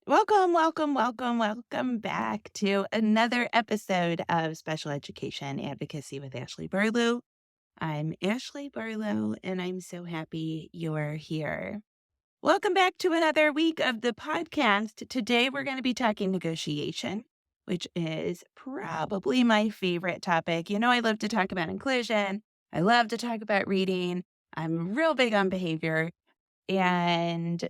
Welcome back to another episode of Special Education Advocacy with Ashley Burlew. I'm Ashley Burlew, and I'm so happy you're here. Welcome back to another week of the podcast. Today, we're going to be talking negotiation, which is probably my favorite topic. You know, I love to talk about inclusion. I love to talk about reading. I'm real big on behavior. And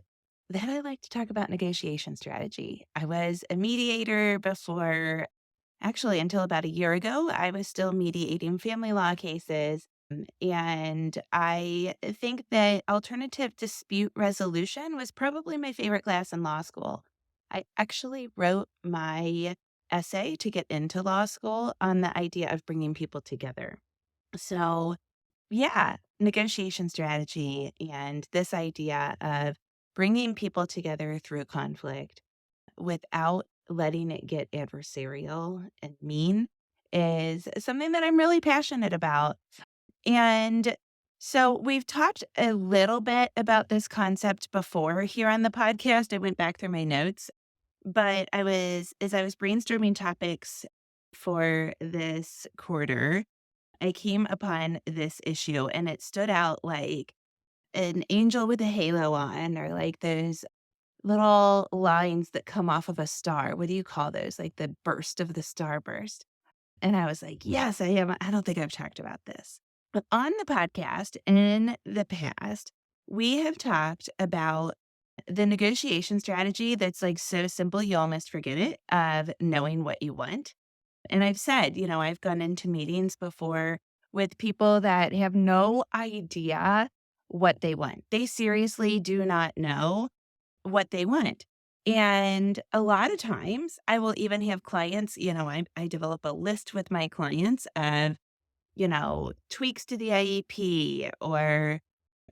then I like to talk about negotiation strategy. I was a mediator before, actually, until about a year ago. I was still mediating family law cases. And I think that alternative dispute resolution was probably my favorite class in law school. I actually wrote my essay to get into law school on the idea of bringing people together. So, yeah, negotiation strategy and this idea of bringing people together through conflict without letting it get adversarial and mean is something that I'm really passionate about. And so we've talked a little bit about this concept before here on the podcast. I went back through my notes, but as I was brainstorming topics for this quarter, I came upon this issue and it stood out like an angel with a halo on, or like those little lines that come off of a star. What do you call those? Like the burst of the starburst. And I was like, yes, I am. I don't think I've talked about this. But on the podcast in the past, we have talked about the negotiation strategy that's like so simple, you almost forget it, of knowing what you want. And I've said, I've gone into meetings before with people that have no idea what they want. They seriously do not know what they want. And a lot of times I will even have clients, I develop a list with my clients of, tweaks to the IEP or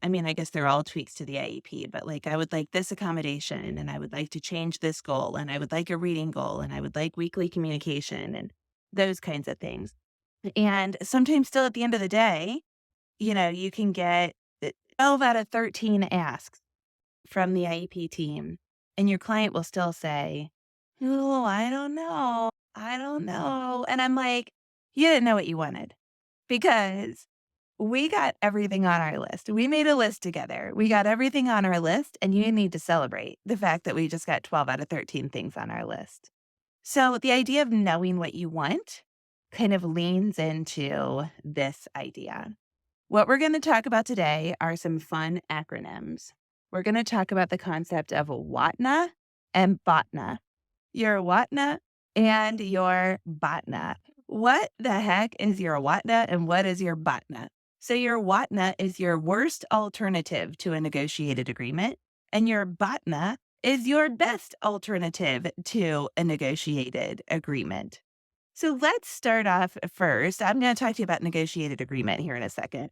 I mean, I guess they're all tweaks to the IEP, but like I would like this accommodation and I would like to change this goal and I would like a reading goal and I would like weekly communication and those kinds of things. And sometimes still at the end of the day, you can get 12 out of 13 asks from the IEP team and your client will still say, "Oh, I don't know. I don't know." And I'm like, "You didn't know what you wanted because we got everything on our list. We made a list together. We got everything on our list, and you need to celebrate the fact that we just got 12 out of 13 things on our list." So the idea of knowing what you want kind of leans into this idea. What we're going to talk about today are some fun acronyms. We're going to talk about the concept of WATNA and BATNA. Your WATNA and your BATNA. What the heck is your WATNA and what is your BATNA? So your WATNA is your worst alternative to a negotiated agreement, and your BATNA is your best alternative to a negotiated agreement. So let's start off first. I'm going to talk to you about negotiated agreement here in a second.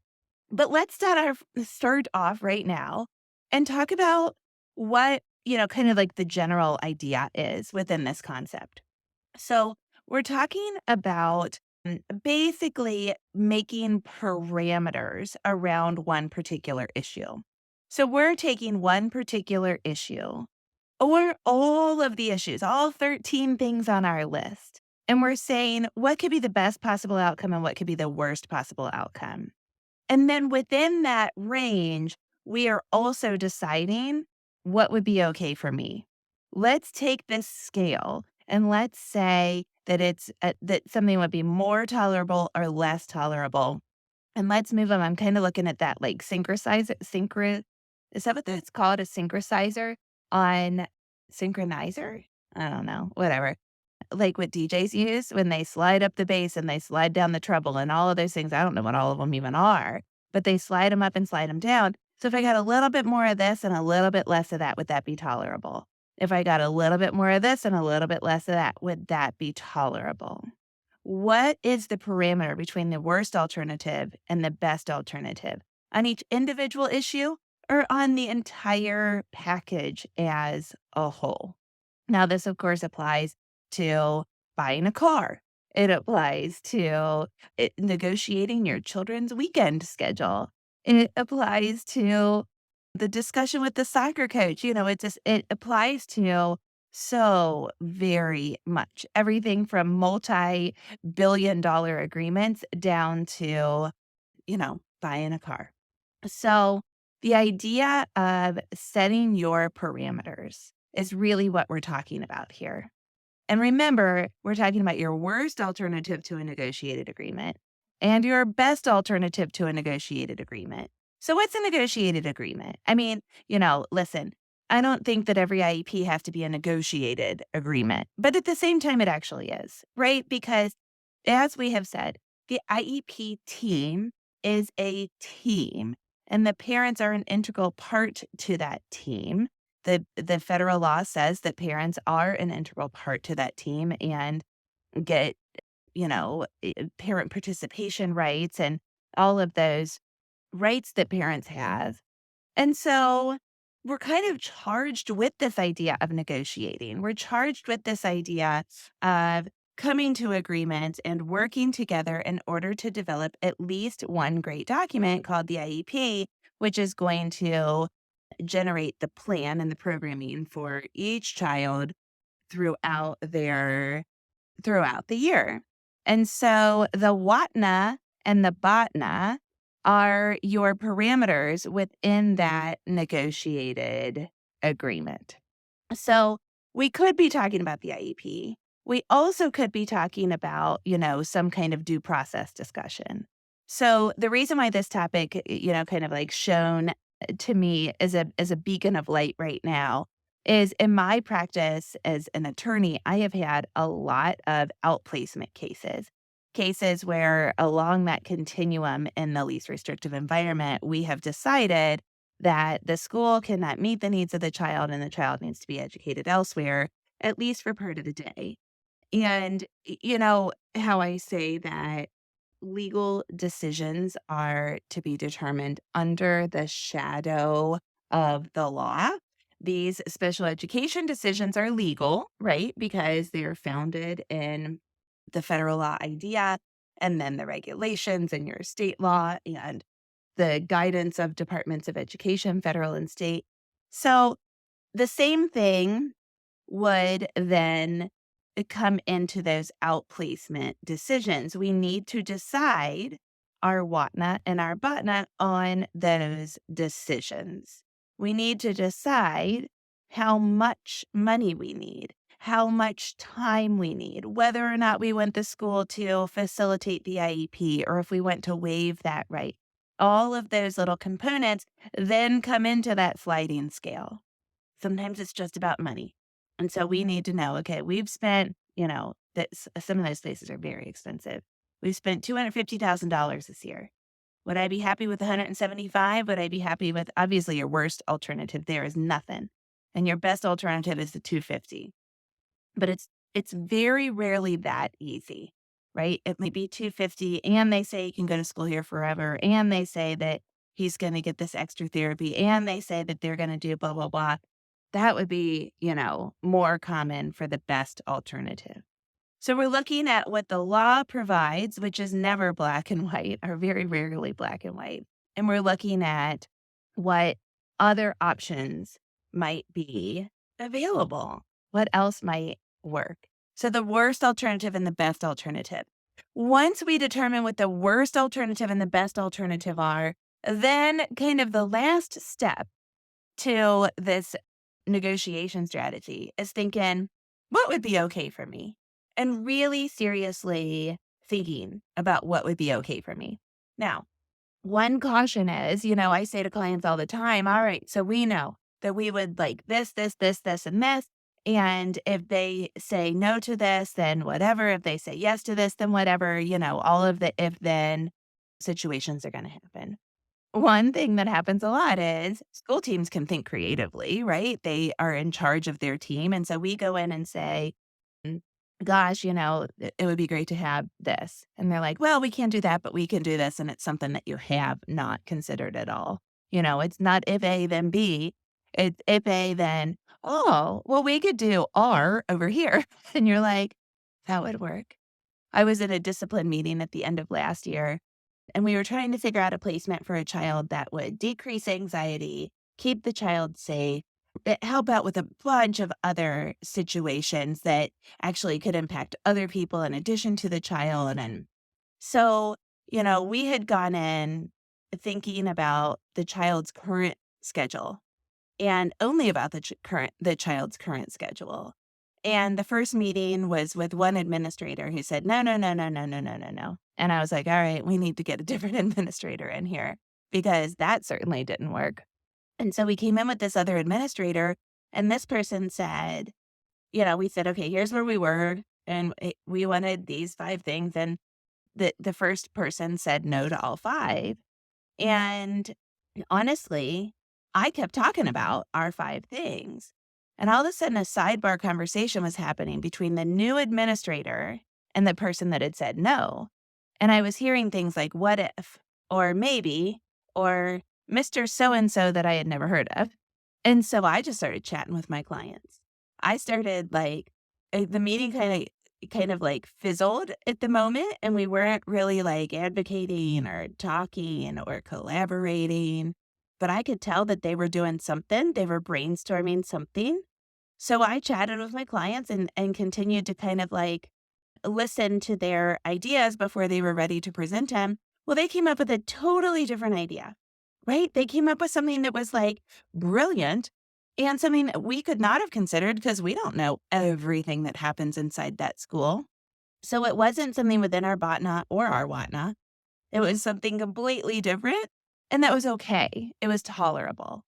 But let's start off right now and talk about what, kind of like the general idea is within this concept. So we're talking about basically making parameters around one particular issue. So we're taking one particular issue or all of the issues, all 13 things on our list, and we're saying what could be the best possible outcome and what could be the worst possible outcome. And then within that range, we are also deciding what would be okay for me. Let's take this scale and let's say that that something would be more tolerable or less tolerable. And let's move on. I'm kind of looking at that like is that what that's called? A synchronizer on synchronizer? I don't know, whatever, like what DJs use when they slide up the bass and they slide down the treble and all of those things. I don't know what all of them even are, but they slide them up and slide them down. So if I got a little bit more of this and a little bit less of that, would that be tolerable? If I got a little bit more of this and a little bit less of that, would that be tolerable? What is the parameter between the worst alternative and the best alternative on each individual issue or on the entire package as a whole? Now, this, of course, applies to buying a car. It applies to negotiating your children's weekend schedule. It applies to the discussion with the soccer coach. It applies to So very much. Everything from multi-billion dollar agreements down to, buying a car. So the idea of setting your parameters is really what we're talking about here. And remember, we're talking about your worst alternative to a negotiated agreement and your best alternative to a negotiated agreement. So, what's a negotiated agreement? I mean, listen, I don't think that every IEP has to be a negotiated agreement, but at the same time, it actually is, right? Because as we have said, the IEP team is a team, and the parents are an integral part to that team. The federal law says that parents are an integral part to that team and get, parent participation rights and all of those rights that parents have. And so we're kind of charged with this idea of negotiating. We're charged with this idea of coming to agreement and working together in order to develop at least one great document called the IEP, which is going to generate the plan and the programming for each child throughout their throughout the year. And so the WATNA and the BATNA are your parameters within that negotiated agreement. So we could be talking about the IEP. We also could be talking about, some kind of due process discussion. So the reason why this topic, kind of like shown to me as a beacon of light right now is in my practice as an attorney, I have had a lot of outplacement cases where along that continuum in the least restrictive environment, we have decided that the school cannot meet the needs of the child and the child needs to be educated elsewhere, at least for part of the day. And you know how I say that legal decisions are to be determined under the shadow of the law. These special education decisions are legal, right? Because they are founded in the federal law idea and then the regulations in your state law and the guidance of departments of education, federal and state. So the same thing would then come into those outplacement decisions. We need to decide our WATNA and our BATNA on those decisions. We need to decide how much money we need, how much time we need, whether or not we want the school to facilitate the IEP or if we want to waive that right. All of those little components then come into that sliding scale. Sometimes it's just about money. And so we need to know, okay, we've spent, that some of those places are very expensive. We've spent $250,000 this year. Would I be happy with 175? Would I be happy with obviously your worst alternative there is nothing. And your best alternative is the 250. But it's very rarely that easy, right? It might be 250 and they say you can go to school here forever and they say that he's going to get this extra therapy and they say that they're going to do blah blah blah. That would be, more common for the best alternative. So we're looking at what the law provides, which is never black and white, or very rarely black and white. And we're looking at what other options might be available. What else might work? So the worst alternative and the best alternative. Once we determine what the worst alternative and the best alternative are, then kind of the last step to this negotiation strategy is thinking, what would be okay for me? And really seriously thinking about what would be okay for me. Now, one caution is, I say to clients all the time, all right, so we know that we would like this, this, this, this, and this. And if they say no to this, then whatever. If they say yes to this, then whatever, all of the if then situations are going to happen. One thing that happens a lot is school teams can think creatively, right? They are in charge of their team. And so we go in and say, "Mm, gosh, it would be great to have this." And they're like, well, we can't do that, but we can do this. And it's something that you have not considered at all. It's not if A, then B. It's if A, then, oh, well, we could do R over here. And you're like, that would work. I was in a discipline meeting at the end of last year and we were trying to figure out a placement for a child that would decrease anxiety, keep the child safe, help out with a bunch of other situations that actually could impact other people in addition to the child. And so, we had gone in thinking about the child's current schedule and only about the child's current schedule. And the first meeting was with one administrator who said, "No, no, no, no, no, no, no, no, no." And I was like, "All right, we need to get a different administrator in here because that certainly didn't work." And so we came in with this other administrator, and this person said, we said, "Okay, here's where we were, and we wanted these 5 things." And the first person said no to all 5. And honestly, I kept talking about our 5 things. And all of a sudden, a sidebar conversation was happening between the new administrator and the person that had said no. And I was hearing things like, "What if?" or "Maybe," or "Mr. So and so that I had never heard of." And so I just started chatting with my clients. I started the meeting kind of like fizzled at the moment, and we weren't really like advocating or talking or collaborating, but I could tell that they were doing something. They were brainstorming something. So I chatted with my clients and continued to kind of like listen to their ideas before they were ready to present them. Well, they came up with a totally different idea, right? They came up with something that was like brilliant and something that we could not have considered because we don't know everything that happens inside that school. So it wasn't something within our BATNA or our WATNA. It was something completely different, and that was okay. It was tolerable.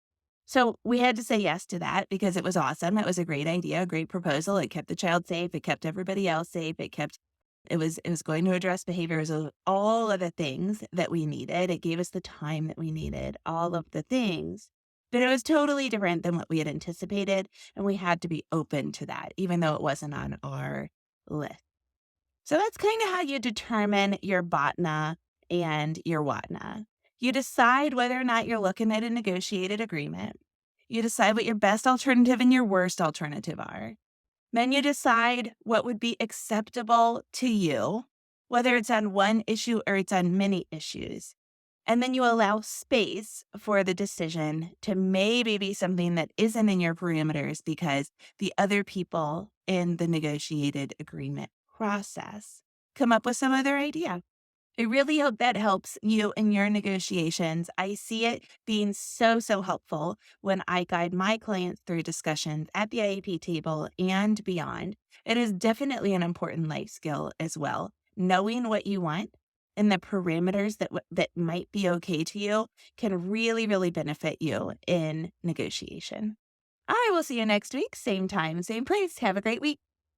So we had to say yes to that because it was awesome. It was a great idea, a great proposal. It kept the child safe. It kept everybody else safe. It was going to address behaviors of all of the things that we needed. It gave us the time that we needed, all of the things. But it was totally different than what we had anticipated, and we had to be open to that, even though it wasn't on our list. So that's kind of how you determine your BATNA and your WATNA. You decide whether or not you're looking at a negotiated agreement. You decide what your best alternative and your worst alternative are. Then you decide what would be acceptable to you, whether it's on one issue or it's on many issues. And then you allow space for the decision to maybe be something that isn't in your parameters because the other people in the negotiated agreement process come up with some other idea. I really hope that helps you in your negotiations. I see it being so, so helpful when I guide my clients through discussions at the IEP table and beyond. It is definitely an important life skill as well. Knowing what you want and the parameters that might be okay to you can really, really benefit you in negotiation. I will see you next week, same time, same place. Have a great week.